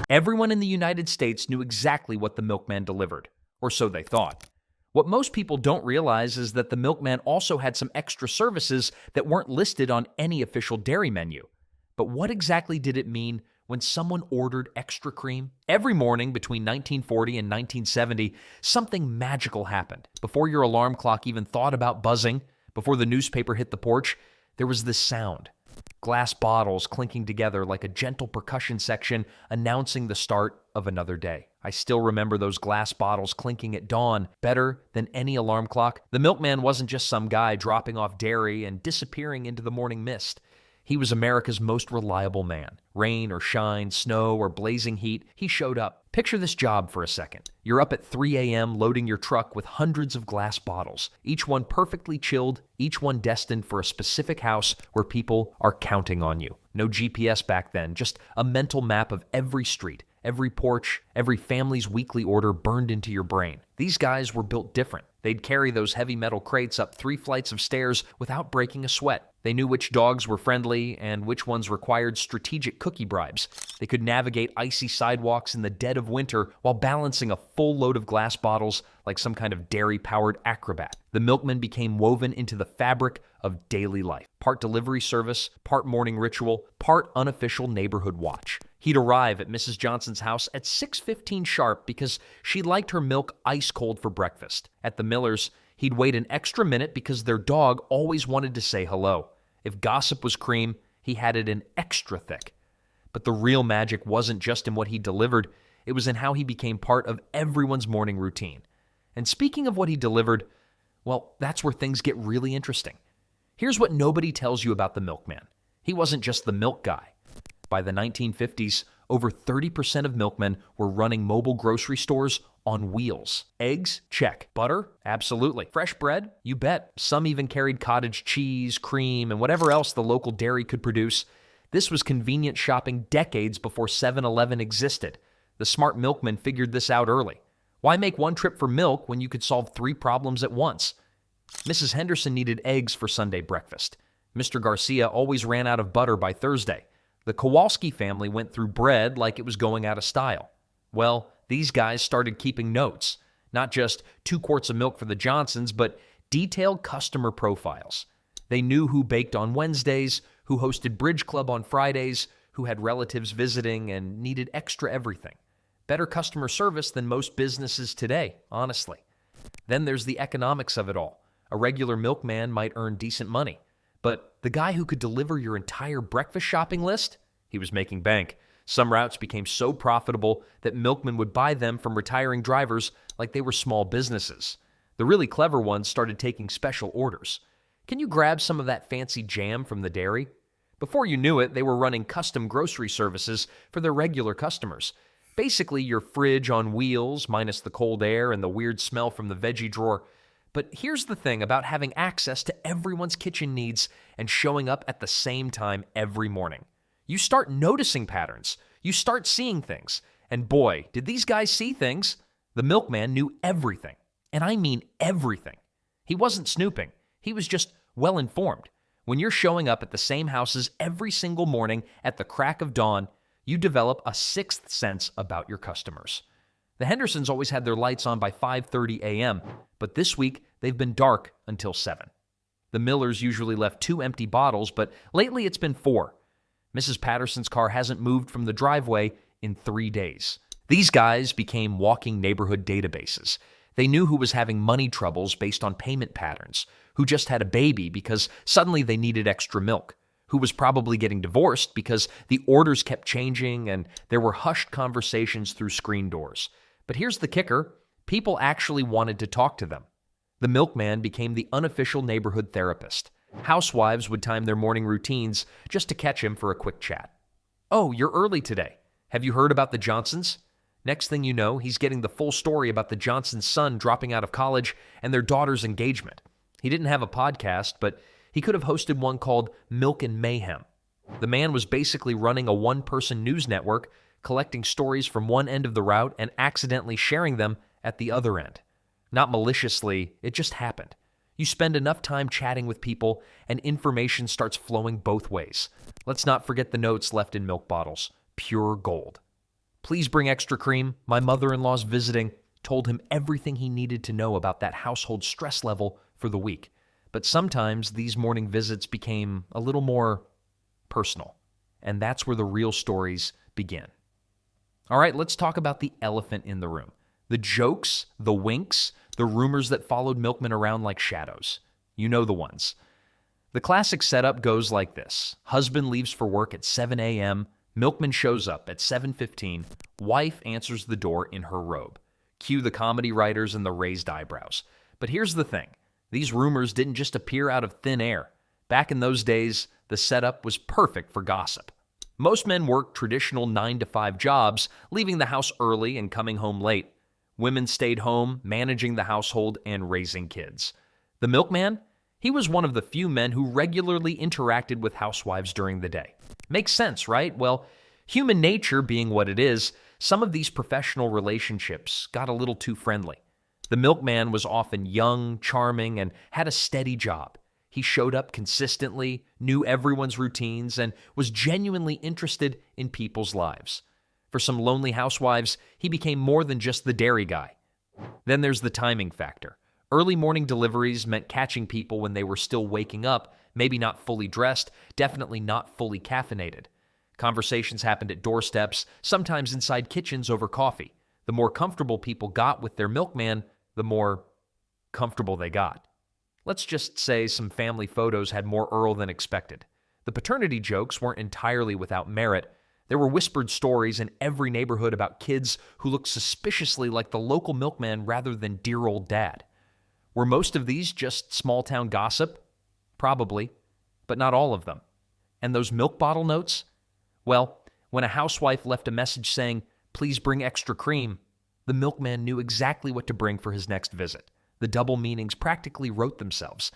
Everyone in the United States knew exactly what the milkman delivered, or so they thought. What most people don't realize is that the milkman also had some extra services that weren't listed on any official dairy menu. But what exactly did it mean when someone ordered extra cream? Every morning between 1940 and 1970, something magical happened. Before your alarm clock even thought about buzzing, before the newspaper hit the porch, there was this sound. Glass bottles clinking together like a gentle percussion section announcing the start of another day. I still remember those glass bottles clinking at dawn better than any alarm clock. The milkman wasn't just some guy dropping off dairy and disappearing into the morning mist. He was America's most reliable man. Rain or shine, snow or blazing heat, he showed up. Picture this job for a second. You're up at 3 a.m. loading your truck with hundreds of glass bottles, each one perfectly chilled, each one destined for a specific house where people are counting on you. No GPS back then, just a mental map of every street, every porch, every family's weekly order burned into your brain. These guys were built different. They'd carry those heavy metal crates up 3 flights of stairs without breaking a sweat. They knew which dogs were friendly and which ones required strategic cookie bribes. They could navigate icy sidewalks in the dead of winter while balancing a full load of glass bottles like some kind of dairy-powered acrobat. The milkman became woven into the fabric of daily life. Part delivery service, part morning ritual, part unofficial neighborhood watch. He'd arrive at Mrs. Johnson's house at 6:15 sharp because she liked her milk ice cold for breakfast. At the Millers, he'd wait an extra minute because their dog always wanted to say hello. If gossip was cream, he had it in extra thick. But the real magic wasn't just in what he delivered, it was in how he became part of everyone's morning routine. And speaking of what he delivered, well, that's where things get really interesting. Here's what nobody tells you about the milkman. He wasn't just the milk guy. By the 1950s, over 30% of milkmen were running mobile grocery stores on wheels. Eggs? Check. Butter? Absolutely. Fresh bread? You bet. Some even carried cottage cheese, cream, and whatever else the local dairy could produce. This was convenient shopping decades before 7-Eleven existed. The smart milkman figured this out early. Why make one trip for milk when you could solve 3 problems at once? Mrs. Henderson needed eggs for Sunday breakfast. Mr. Garcia always ran out of butter by Thursday. The Kowalski family went through bread like it was going out of style. Well, these guys started keeping notes. Not just 2 quarts of milk for the Johnsons, but detailed customer profiles. They knew who baked on Wednesdays, who hosted bridge club on Fridays, who had relatives visiting and needed extra everything. Better customer service than most businesses today, honestly. Then there's the economics of it all. A regular milkman might earn decent money. But the guy who could deliver your entire breakfast shopping list, he was making bank. Some routes became so profitable that milkmen would buy them from retiring drivers like they were small businesses. The really clever ones started taking special orders. Can you grab some of that fancy jam from the dairy? Before you knew it, they were running custom grocery services for their regular customers. Basically, your fridge on wheels, minus the cold air and the weird smell from the veggie drawer. But here's the thing about having access to everyone's kitchen needs and showing up at the same time every morning. You start noticing patterns. You start seeing things. And boy, did these guys see things. The milkman knew everything. And I mean everything. He wasn't snooping. He was just well-informed. When you're showing up at the same houses every single morning at the crack of dawn, you develop a 6th sense about your customers. The Hendersons always had their lights on by 5:30 a.m., but this week they've been dark until 7. The Millers usually left 2 empty bottles, but lately it's been 4. Mrs. Patterson's car hasn't moved from the driveway in 3 days. These guys became walking neighborhood databases. They knew who was having money troubles based on payment patterns, who just had a baby because suddenly they needed extra milk, who was probably getting divorced because the orders kept changing and there were hushed conversations through screen doors. But here's the kicker. People actually wanted to talk to them. The milkman became the unofficial neighborhood therapist. Housewives would time their morning routines just to catch him for a quick chat. Oh, you're early today. Have you heard about the Johnsons? Next thing you know, he's getting the full story about the Johnsons' son dropping out of college and their daughter's engagement. He didn't have a podcast, but he could have hosted one called Milk and Mayhem. The man was basically running a one-person news network, collecting stories from one end of the route and accidentally sharing them at the other end. Not maliciously, it just happened. You spend enough time chatting with people and information starts flowing both ways. Let's not forget the notes left in milk bottles. Pure gold. "Please bring extra cream. My mother-in-law's visiting," told him everything he needed to know about that household stress level for the week. But sometimes these morning visits became a little more personal, and that's where the real stories begin. All right, let's talk about the elephant in the room. The jokes, the winks, the rumors that followed Milkman around like shadows. You know the ones. The classic setup goes like this. Husband leaves for work at 7 a.m., Milkman shows up at 7:15, wife answers the door in her robe. Cue the comedy writers and the raised eyebrows. But here's the thing. These rumors didn't just appear out of thin air. Back in those days, the setup was perfect for gossip. Most men worked traditional 9-to-5 jobs, leaving the house early and coming home late. Women stayed home, managing the household and raising kids. The milkman? He was one of the few men who regularly interacted with housewives during the day. Makes sense, right? Well, human nature being what it is, some of these professional relationships got a little too friendly. The milkman was often young, charming, and had a steady job. He showed up consistently, knew everyone's routines, and was genuinely interested in people's lives. For some lonely housewives, he became more than just the dairy guy. Then there's the timing factor. Early morning deliveries meant catching people when they were still waking up, maybe not fully dressed, definitely not fully caffeinated. Conversations happened at doorsteps, sometimes inside kitchens over coffee. The more comfortable people got with their milkman, the more comfortable they got. Let's just say some family photos had more Earl than expected. The paternity jokes weren't entirely without merit. There were whispered stories in every neighborhood about kids who looked suspiciously like the local milkman rather than dear old dad. Were most of these just small-town gossip? Probably, but not all of them. And those milk bottle notes? Well, when a housewife left a message saying, "Please bring extra cream," the milkman knew exactly what to bring for his next visit. The double meanings practically wrote themselves.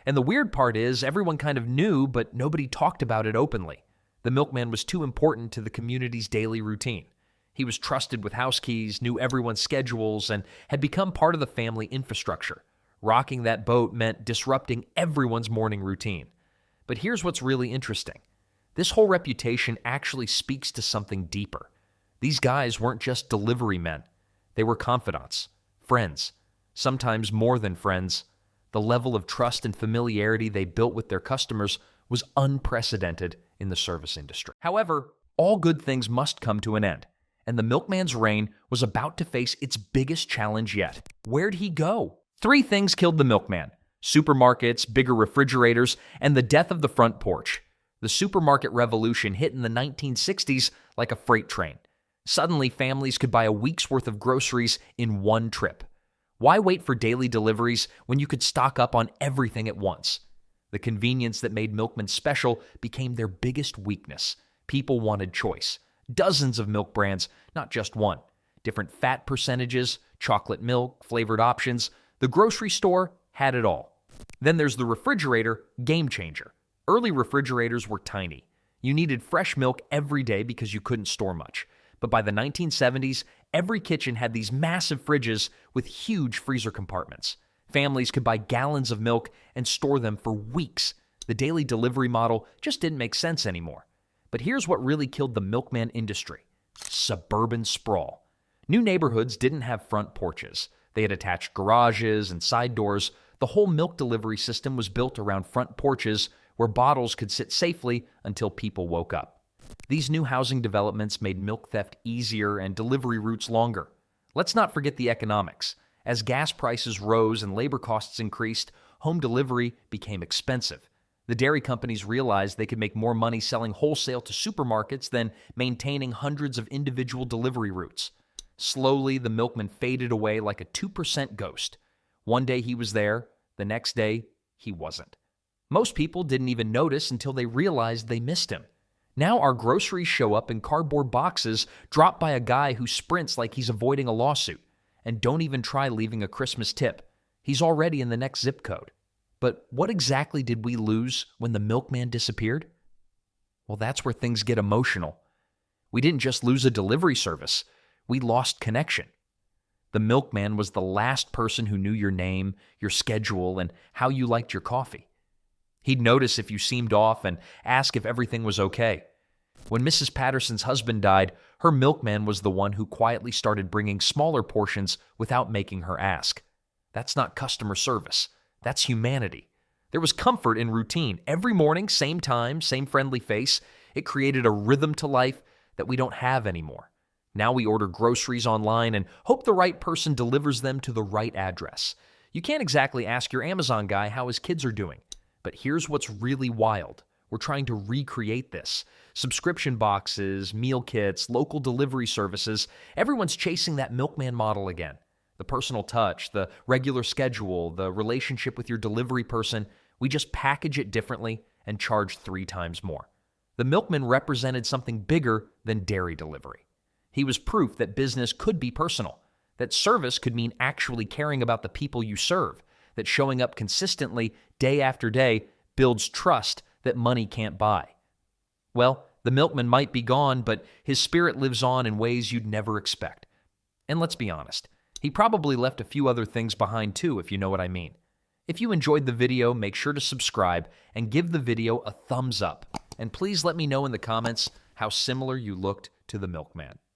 And the weird part is, everyone kind of knew, but nobody talked about it openly. The milkman was too important to the community's daily routine. He was trusted with house keys, knew everyone's schedules, and had become part of the family infrastructure. Rocking that boat meant disrupting everyone's morning routine. But here's what's really interesting. This whole reputation actually speaks to something deeper. These guys weren't just delivery men. They were confidants, friends, sometimes more than friends. The level of trust and familiarity they built with their customers was unprecedented in the service industry. However, all good things must come to an end, and the milkman's reign was about to face its biggest challenge yet. Where'd he go? 3 things killed the milkman: supermarkets, bigger refrigerators, and the death of the front porch. The supermarket revolution hit in the 1960s like a freight train. Suddenly, families could buy a week's worth of groceries in one trip. Why wait for daily deliveries when you could stock up on everything at once? The convenience that made milkmen special became their biggest weakness. People wanted choice. Dozens of milk brands, not just one. Different fat percentages, chocolate milk, flavored options. The grocery store had it all. Then there's the refrigerator, game changer. Early refrigerators were tiny. You needed fresh milk every day because you couldn't store much. But by the 1970s, every kitchen had these massive fridges with huge freezer compartments. Families could buy gallons of milk and store them for weeks. The daily delivery model just didn't make sense anymore. But here's what really killed the milkman industry: suburban sprawl. New neighborhoods didn't have front porches. They had attached garages and side doors. The whole milk delivery system was built around front porches where bottles could sit safely until people woke up. These new housing developments made milk theft easier and delivery routes longer. Let's not forget the economics. As gas prices rose and labor costs increased, home delivery became expensive. The dairy companies realized they could make more money selling wholesale to supermarkets than maintaining hundreds of individual delivery routes. Slowly, the milkman faded away like a 2% ghost. One day he was there, the next day he wasn't. Most people didn't even notice until they realized they missed him. Now our groceries show up in cardboard boxes dropped by a guy who sprints like he's avoiding a lawsuit. And don't even try leaving a Christmas tip. He's already in the next zip code. But what exactly did we lose when the milkman disappeared? Well, that's where things get emotional. We didn't just lose a delivery service. We lost connection. The milkman was the last person who knew your name, your schedule, and how you liked your coffee. He'd notice if you seemed off and ask if everything was okay. When Mrs. Patterson's husband died, her milkman was the one who quietly started bringing smaller portions without making her ask. That's not customer service. That's humanity. There was comfort in routine. Every morning, same time, same friendly face. It created a rhythm to life that we don't have anymore. Now we order groceries online and hope the right person delivers them to the right address. You can't exactly ask your Amazon guy how his kids are doing. But here's what's really wild. We're trying to recreate this. Subscription boxes, meal kits, local delivery services, everyone's chasing that milkman model again. The personal touch, the regular schedule, the relationship with your delivery person, we just package it differently and charge 3 times more. The milkman represented something bigger than dairy delivery. He was proof that business could be personal, that service could mean actually caring about the people you serve, that showing up consistently day after day builds trust that money can't buy. Well, the milkman might be gone, but his spirit lives on in ways you'd never expect. And let's be honest, he probably left a few other things behind too, if you know what I mean. If you enjoyed the video, make sure to subscribe and give the video a thumbs up. And please let me know in the comments how similar you looked to the milkman.